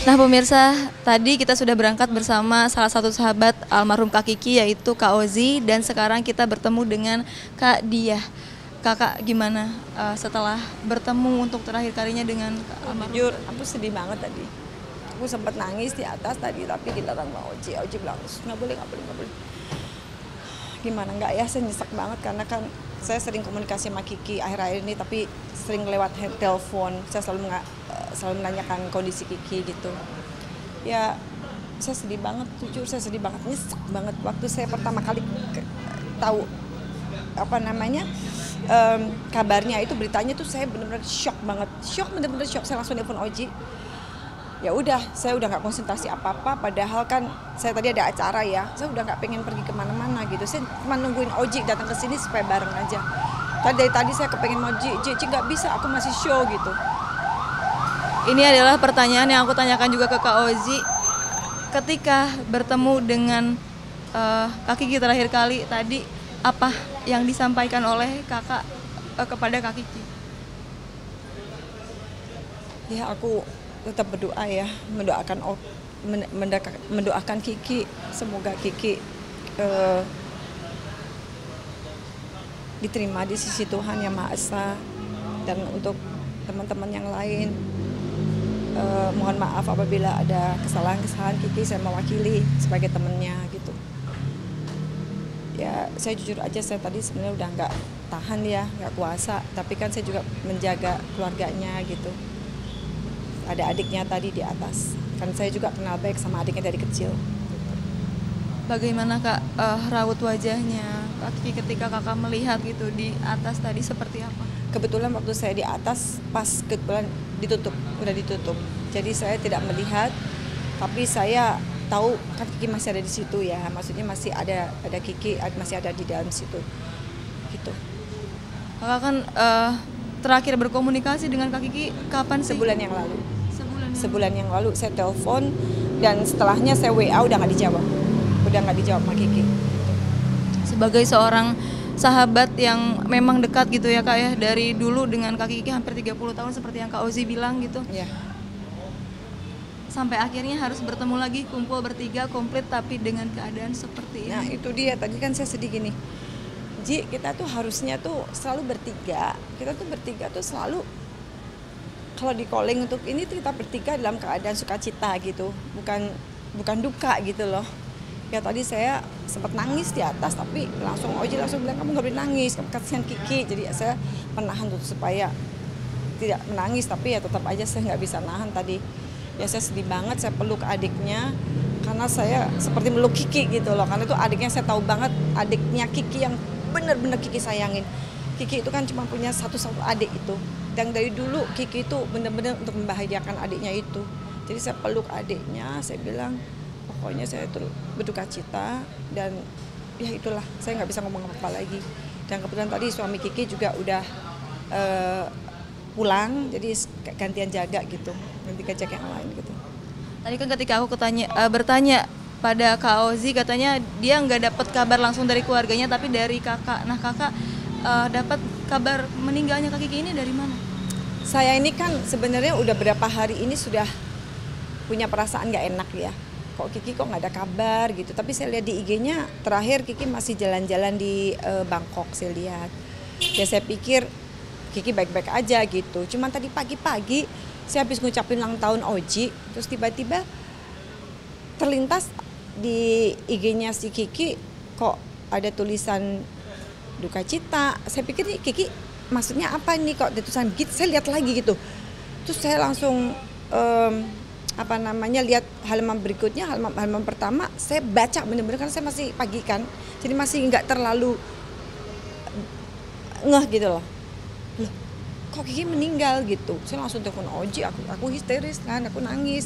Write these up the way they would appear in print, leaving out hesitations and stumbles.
Nah pemirsa, tadi kita sudah berangkat bersama salah satu sahabat almarhum Kak Kiki yaitu Kak Ozi, dan sekarang kita bertemu dengan Kak Diah. Kakak gimana setelah bertemu untuk terakhir kalinya dengan almarhum? Jujur, aku sedih banget tadi. Aku sempat nangis di atas tadi, tapi dilarang sama Oji. Oji bilang, nggak boleh, nggak boleh, nggak boleh. Gimana nggak ya, saya nyesek banget karena kan saya sering komunikasi sama Kiki akhir-akhir ini, tapi sering lewat telepon. Saya selalu menanyakan kondisi Kiki gitu. Ya, saya sedih banget, jujur saya sedih banget, nyesek banget. Waktu saya pertama kali tahu kabarnya itu, beritanya tuh saya benar-benar shock banget, benar-benar shock. Saya langsung telepon Oji. Ya udah, saya udah nggak konsentrasi apa-apa, padahal kan saya tadi ada acara ya, saya udah nggak pengen pergi kemana-mana gitu. Saya cuma nungguin Oji datang ke sini supaya bareng aja. Dari tadi saya kepengen Oji, nggak bisa, aku masih show gitu. Ini adalah pertanyaan yang aku tanyakan juga ke Kak Ozi ketika bertemu dengan Kak Kiki terakhir kali tadi, apa yang disampaikan oleh kakak kepada Kak Kiki? Ya aku tetap berdoa ya, mendoakan Kiki, semoga Kiki diterima di sisi Tuhan Yang Maha Esa. Dan untuk teman-teman yang lain, mohon maaf apabila ada kesalahan-kesalahan Kiki, saya mewakili sebagai temennya gitu. Ya saya jujur aja, saya tadi sebenarnya udah nggak tahan ya, nggak kuasa, tapi kan saya juga menjaga keluarganya gitu. Ada adiknya tadi di atas, kan saya juga kenal baik sama adiknya dari kecil. Bagaimana Kak raut wajahnya Kak Kiki ketika kakak melihat gitu di atas tadi, seperti apa? Kebetulan waktu saya di atas pas kebetulan udah ditutup, jadi saya tidak melihat, tapi saya tahu kan Kiki masih ada di situ ya, maksudnya masih ada Kiki masih ada di dalam situ gitu. Kakak kan terakhir berkomunikasi dengan Kak Kiki kapan sih? Sebulan yang lalu. Sebulan yang lalu saya telepon, dan setelahnya saya WA udah nggak dijawab sama Kiki. Sebagai seorang sahabat yang memang dekat gitu ya Kak ya, dari dulu dengan Kak Kiki hampir 30 tahun seperti yang Kak Ozi bilang gitu. Iya. Sampai akhirnya harus bertemu lagi, kumpul bertiga komplit tapi dengan keadaan seperti ini. Nah itu dia, tadi kan saya sedih gini, Ji, kita tuh harusnya tuh selalu bertiga. Kita tuh bertiga tuh selalu, kalau di calling untuk ini tuh kita bertiga dalam keadaan sukacita gitu, bukan duka gitu loh. Ya tadi saya sempat nangis di atas, tapi Oji langsung bilang, kamu nggak boleh nangis, kamu kasihan Kiki. Jadi saya menahan tuh supaya tidak menangis, tapi ya tetap aja saya nggak bisa nahan tadi. Ya saya sedih banget, saya peluk adiknya karena saya seperti meluk Kiki gitu loh, karena itu adiknya saya tahu banget, adiknya Kiki yang benar-benar Kiki sayangin. Kiki itu kan cuma punya satu-satu adik itu, dan dari dulu Kiki itu benar-benar untuk membahagiakan adiknya itu. Jadi saya peluk adiknya, saya bilang pokoknya saya itu berduka cita, dan ya itulah, saya nggak bisa ngomong apa-apa lagi. Dan kebetulan tadi suami Kiki juga udah pulang, jadi gantian jaga gitu, nanti jaga yang lain gitu. Tadi kan ketika aku bertanya pada Kak Ozi, katanya dia nggak dapat kabar langsung dari keluarganya, tapi dari kakak. Nah kakak dapat kabar meninggalnya Kak Kiki ini dari mana? Saya ini kan sebenarnya udah berapa hari ini sudah punya perasaan nggak enak ya. Kok Kiki kok nggak ada kabar gitu. Tapi saya lihat di IG-nya terakhir Kiki masih jalan-jalan di Bangkok, saya lihat. Ya saya pikir Kiki baik-baik aja gitu. Cuman tadi pagi-pagi saya habis ngucapin ulang tahun Oji, terus tiba-tiba terlintas di IG-nya si Kiki kok ada tulisan duka cita. Saya pikir nih Kiki maksudnya apa nih kok ada tulisan gitu. Saya lihat lagi gitu. Terus saya langsung lihat halaman berikutnya, halaman pertama saya baca bener-bener, kan saya masih pagi kan, jadi masih nggak terlalu ngeh gitu loh. Loh, kok Kiki meninggal gitu. Saya langsung telepon Oji, aku histeris kan, aku nangis.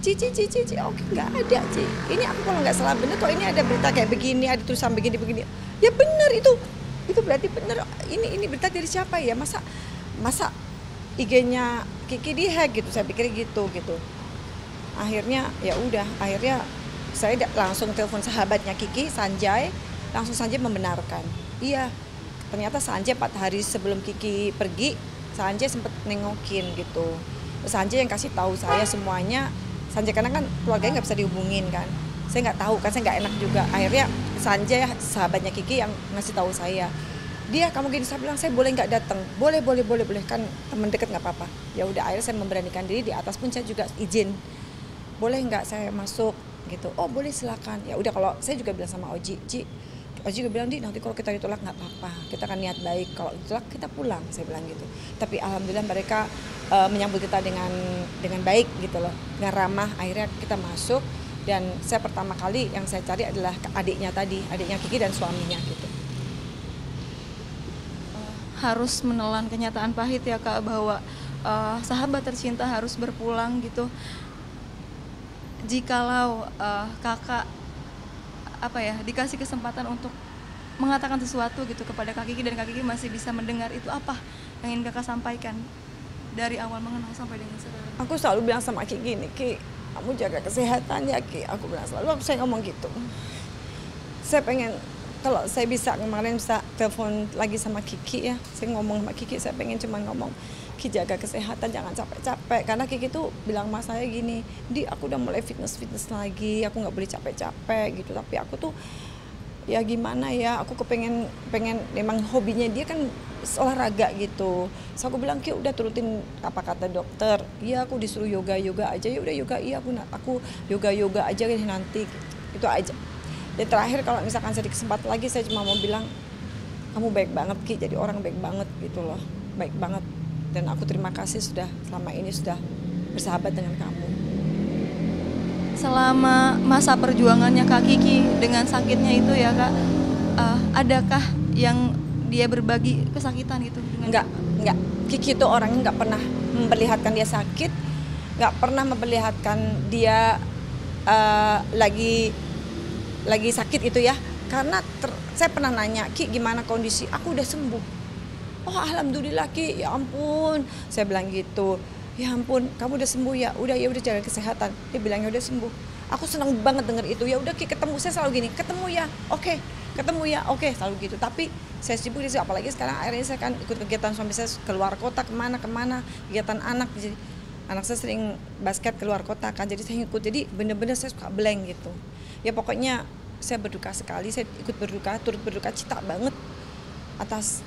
Cici, oke nggak ada Ci. Ini aku kalau nggak salah bener kok, ini ada berita kayak begini, ada tulisan begini. Ya bener itu berarti bener. Ini berita dari siapa ya? Masa IG-nya Kiki dihack gitu, saya pikir gitu. Akhirnya ya udah, saya langsung telepon sahabatnya Kiki, Sanjay, langsung Sanjay membenarkan. Iya, ternyata Sanjay 4 hari sebelum Kiki pergi, Sanjay sempat nengokin gitu. Sanjay yang kasih tahu saya semuanya, Sanjay karena kan keluarganya nggak bisa dihubungin kan. Saya nggak tahu kan, saya nggak enak juga. Akhirnya Sanjay sahabatnya Kiki yang ngasih tahu saya. Dia kamu gini, saya bilang saya boleh nggak datang, boleh kan teman dekat nggak apa-apa. Ya udah akhirnya saya memberanikan diri, di atas pun saya juga izin, boleh nggak saya masuk gitu. Oh boleh silakan. Ya udah kalau saya juga bilang sama Oji juga bilang nanti kalau kita ditolak nggak apa-apa, kita akan niat baik, kalau ditolak kita pulang, saya bilang gitu. Tapi alhamdulillah mereka menyambut kita dengan baik gitu loh, dengan ramah. Akhirnya kita masuk dan saya pertama kali yang saya cari adalah adiknya Kiki dan suaminya gitu. Harus menelan kenyataan pahit ya Kak, bahwa sahabat tercinta harus berpulang gitu. Jikalau kakak dikasih kesempatan untuk mengatakan sesuatu gitu kepada Kak Kiki dan Kak Kiki masih bisa mendengar, itu apa yang ingin kakak sampaikan dari awal mengenal sampai dengan sekarang? Aku selalu bilang sama Kiki gini, Ki, kamu jaga kesehatan ya Ki. Aku bilang selalu, saya ngomong gitu. Saya pengen kalau saya bisa kemarin bisa telepon lagi sama Kiki ya, saya ngomong sama Kiki, saya pengen cuma ngomong, Ki jaga kesehatan, jangan capek-capek. Karena Kiki tuh bilang sama saya gini, Di aku udah mulai fitness lagi, aku nggak boleh capek-capek gitu. Tapi aku tuh ya gimana ya, aku pengen memang hobinya dia kan olahraga gitu. So aku bilang, Ki udah turutin apa kata dokter. Iya aku disuruh yoga aja, ya udah yoga, iya aku yoga aja nanti gitu. Itu aja. Dan terakhir kalau misalkan saya dikesempatan lagi, saya cuma mau bilang, kamu baik banget Ki, jadi orang baik banget gitu loh, baik banget. Dan aku terima kasih sudah selama ini sudah bersahabat dengan kamu. Selama masa perjuangannya Kak Kiki dengan sakitnya itu ya Kak, adakah yang dia berbagi kesakitan gitu dengan? Enggak. Kiki itu orangnya nggak pernah memperlihatkan dia sakit, nggak pernah memperlihatkan dia lagi sakit itu ya. Karena saya pernah nanya, Ki gimana kondisi? Aku udah sembuh. Oh alhamdulillah Ki, ya ampun. Saya bilang gitu. Ya ampun, kamu udah sembuh ya. Udah jaga kesehatan. Dia bilangnya udah sembuh. Aku senang banget denger itu. Ya udah Ki, ketemu saya selalu gini. Ketemu ya. Oke. Ketemu ya. Oke, selalu gitu. Tapi saya sibuk di sini, apalagi sekarang akhirnya saya kan ikut kegiatan suami saya keluar kota kemana kegiatan anak. Jadi anak saya sering basket keluar kota kan. Jadi saya ikut. Jadi bener-bener saya suka blank gitu. Ya pokoknya saya berduka sekali, saya ikut turut berduka cita banget atas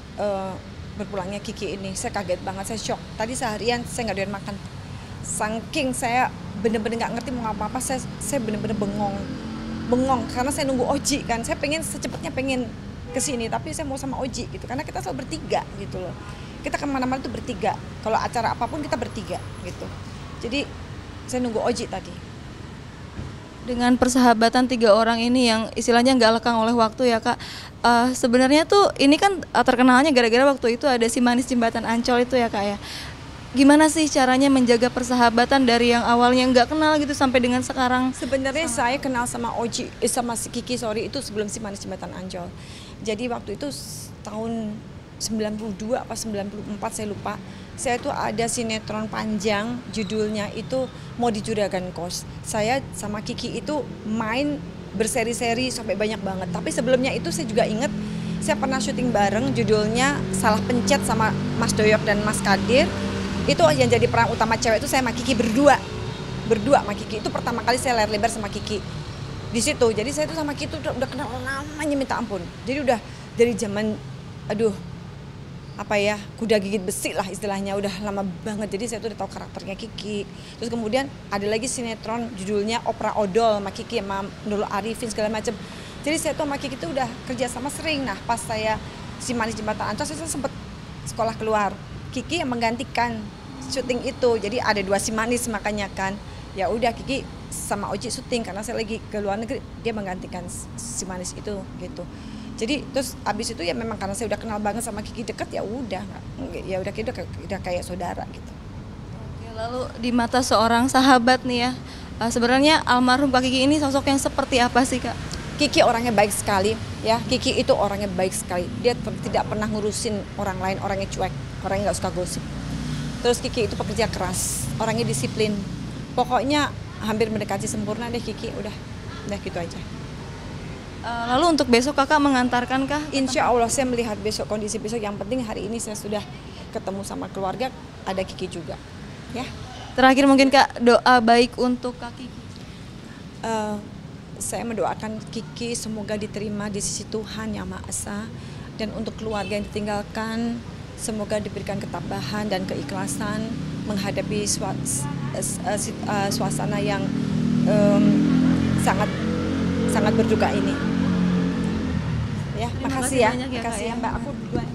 berpulangnya Kiki ini. Saya kaget banget, saya shock. Tadi seharian saya nggak doyan makan. Saking saya bener-bener nggak ngerti mau apa-apa, saya bener-bener bengong karena saya nunggu Oji kan. Saya secepatnya pengen kesini, tapi saya mau sama Oji gitu. Karena kita selalu bertiga gitu loh. Kita kemana-mana tuh bertiga. Kalau acara apapun kita bertiga gitu. Jadi saya nunggu Oji tadi. Dengan persahabatan 3 orang ini yang istilahnya nggak lekang oleh waktu ya Kak, sebenarnya tuh ini kan terkenalnya gara-gara waktu itu ada si manis jembatan Ancol itu ya Kak ya. Gimana sih caranya menjaga persahabatan dari yang awalnya nggak kenal gitu sampai dengan sekarang? Sebenarnya saya kenal sama Oji, sama si Kiki itu sebelum si manis jembatan Ancol. Jadi waktu itu tahun 92 apa 94 saya lupa. Saya tuh ada sinetron panjang judulnya itu Mau di Juragan Kos. Saya sama Kiki itu main berseri-seri sampai banyak banget. Tapi sebelumnya itu saya juga inget saya pernah syuting bareng judulnya Salah Pencet sama Mas Doyok dan Mas Kadir. Itu yang jadi peran utama cewek itu saya sama Kiki berdua sama Kiki. Itu pertama kali saya layar lebar sama Kiki di situ. Jadi saya tuh sama Kiki tuh udah kenal namanya minta ampun. Jadi udah dari zaman kuda gigit besi lah istilahnya, udah lama banget. Jadi saya tuh udah tahu karakternya Kiki. Terus kemudian ada lagi sinetron judulnya Opera Odol sama Kiki sama Nurul Arifin segala macam. Jadi saya tuh sama Kiki tuh udah kerja sama sering. Nah pas saya si manis jembatan Ancol saya sempet sekolah keluar. Kiki yang menggantikan syuting itu. Jadi ada 2 si manis makanya kan. Ya udah Kiki sama Oji syuting karena saya lagi ke luar negeri, dia menggantikan si manis itu gitu. Jadi terus abis itu ya memang karena saya udah kenal banget sama Kiki, deket ya udah udah kayak saudara gitu. Oke, lalu di mata seorang sahabat nih ya, sebenarnya almarhum Kak Kiki ini sosok yang seperti apa sih Kak? Kiki orangnya baik sekali ya. Kiki itu orangnya baik sekali. Dia tidak pernah ngurusin orang lain, orangnya cuek, orangnya nggak suka gosip. Terus Kiki itu pekerja keras, orangnya disiplin. Pokoknya hampir mendekati sempurna deh Kiki, udah gitu aja. Lalu untuk besok kakak mengantarkan kah? Insya Allah saya melihat besok kondisi besok. Yang penting hari ini saya sudah ketemu sama keluarga, ada Kiki juga, ya. Terakhir mungkin Kak, doa baik untuk Kak Kiki. Saya mendoakan Kiki semoga diterima di sisi Tuhan Yang Maha Esa, dan untuk keluarga yang ditinggalkan semoga diberikan ketabahan dan keikhlasan menghadapi suasana yang sangat sangat berduka ini. Ya, Terima makasih kasih ya. banyak ya, Kak, Makasih ya. ya Mbak. Aku duluan.